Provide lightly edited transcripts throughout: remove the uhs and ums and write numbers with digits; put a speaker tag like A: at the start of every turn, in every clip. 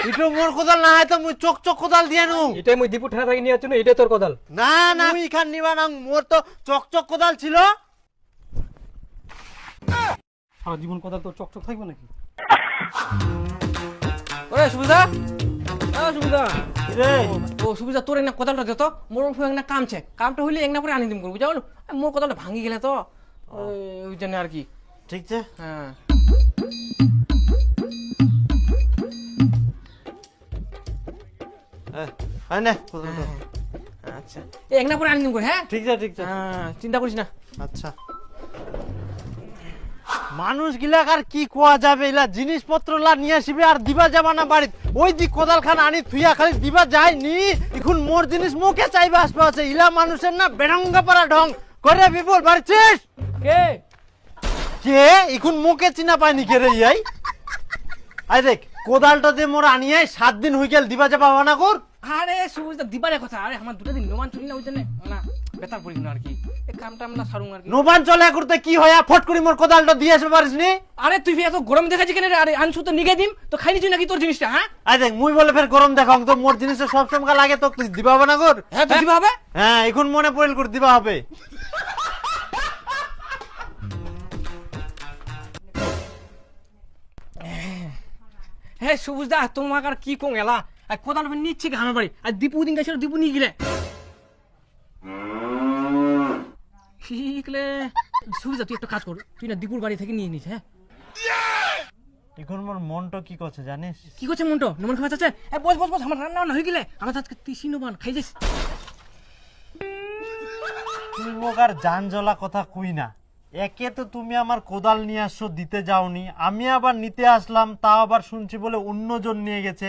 A: ইটো মোর কোদাল না হয় তো মুই চক চক কোদাল দিয়া নু।
B: এটাই মুই দীপু ঠানা থেকে নিয়ে আসছি না, এটাই তোর কোদাল।
A: না না মুই ইখান নিবা না, মোর তো চক চক কোদাল ছিল।
B: সারা জীবন কোদাল তোর চকচক থাকবে নাকি?
C: ওরে সুবিধা, সুবিধা
A: রে
C: ও সুবিধা, তোর একটা কোদালটা দে তো, মোর একটা কামছে, কামটা হইলে একটা পরে আনি দিম করবো, বুঝাও? মোর কোদালটা ভাঙি গেলে তো ওই জন্য আর কি।
A: ঠিক আছে।
C: হ্যাঁ
A: আয় না কোদালটা।
C: আচ্ছা, একটা পরে আনি দিম করে। হ্যাঁ
A: ঠিক আছে ঠিক আছে।
C: হ্যাঁ, চিন্তা করিস না।
A: আচ্ছা, মানুষ গিলাক আর কি কোয়া যাবে, এলা জিনিসপত্র লা নিয়ে আসিবে আর দিবা যাবা না বাড়িত। ওই দি কোদাল খান আনি থুইয়া খালি দিবা যায় নি। এখন মোর জিনিস মুখে চাইবে আসবে আছে। ইলা মানুষের না বেরঙ্গা পারা ঢং করে। বিপুল বাড়িছিস
C: কে
A: কে? এখন মুখে চিনা পায়নি কে রে ইয়াই? আই দেখ কোদালটা দিয়ে মোর আনিয়ে 7 দিন হই গেল, দিবা যাবা না কর।
C: আরে সুবিধা দিবারে কথা, আরে আমার দুটা দিন নোমান চলি না, ওই জন্য না বেতার পড়ি না আর কি। এই কামটা আমরা সারুম আর কি।
A: নোবান চলে করতে কি হয়, ফট করে মোর কোদালটা দিয়ে আসবে পারিস নি?
C: আরে তুই এত গরম দেখাচ্ছি কেন রে? আরে আনছু তো নিগে দিম তো, খাই নিছি নাকি তোর জিনিসটা? হ্যাঁ
A: আই দেখ মুই বলে ফের গরম দেখাং তো, মোর জিনিস সব সময় লাগে তো দিবা হবে না কর।
C: হ্যাঁ তো দিবা হবে।
A: হ্যাঁ এখন মনে পড়ল করে দিবা হবে।
C: হ্যাঁ সবুজ দা, তোমাকে আর কি কং এলা, আর কোদাল নিচ্ছে ঘামে বাড়ি, আর দীপু দিন গেছিল, দীপু নিয়ে গেলে শিখলে। সুবিধা তুই একটা কাজ কর, তুই না দীপুর বাড়ি থেকে নিয়ে নিস। হ্যাঁ
A: এখন মোর মনটা কি করছে জানিস?
C: কি করছে মনটো? নমন খাওয়া যাচ্ছে? বস বস বস, আমার রান্না বান্না হয়ে গেলে আমরা আজকে তিসি নবান খাই যাস।
A: তুই মোক আর জান জ্বলা কথা কই না। একে তো তুমি আমার কোদাল নিয়ে আসছো, দিতে যাওনি, আমি আবার নিতে আসলাম, তাও আবার শুনছি বলে অন্যজন নিয়ে গেছে।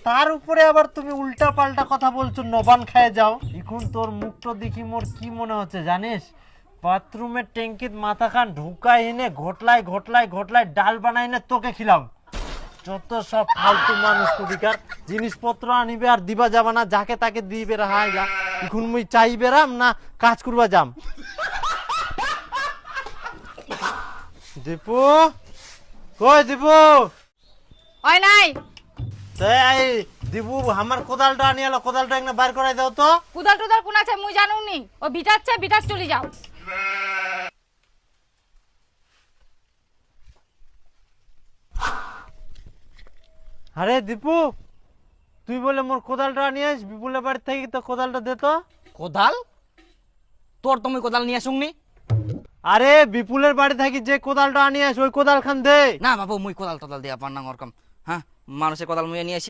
A: তার উপরে আবার তুমি উল্টা পাল্টা কথা বলছো, নবান খায় যাও। এখন তোর মুখটা দেখি মোর কি মনে হচ্ছে জানিস? বাথরুমের ট্যাঙ্কিত মাথা খান ঢুকাই এনে ঘটলাই ঘটলাই ঘটলাই ডাল বানাই এনে তোকে খিলাম। যত সব ফালতু মানুষ কুদিকার জিনিসপত্র আনিবে আর দিবা যাবা না, যাকে তাকে দিবে রাহাই যা। এখন মুই চাই বেরাম না কাজ করবা যাম? দীপু কই দীপু?
D: ওই নাই
A: এই দীপু আমার কোদালটা আনি এলো, কোদালটা একটা বাইর করাই দাও তো।
D: কুদাল টুদাল কোন আছে মুই জানুম নি। ও বিটাচ্ছে, বিটাস চলে যাও।
A: আরে দীপু তুই বলে মোর কোদালটা আনি আস বিপুলের বাড়ি থেকে, তো কোদালটা দে তো।
C: কোদাল? তোর তুমি কোদাল নিয়ে আসুংনি?
A: আরে বিপুলের বাড়ি থেকে যে কোদালটা আনি আস ওই কোদাল খান দে।
E: না বাবু, মুই কোদাল টোদাল দিয়া পার না ওরকম। হ্যাঁ, মানুষের কোদাল মুই নিয়ে আসি।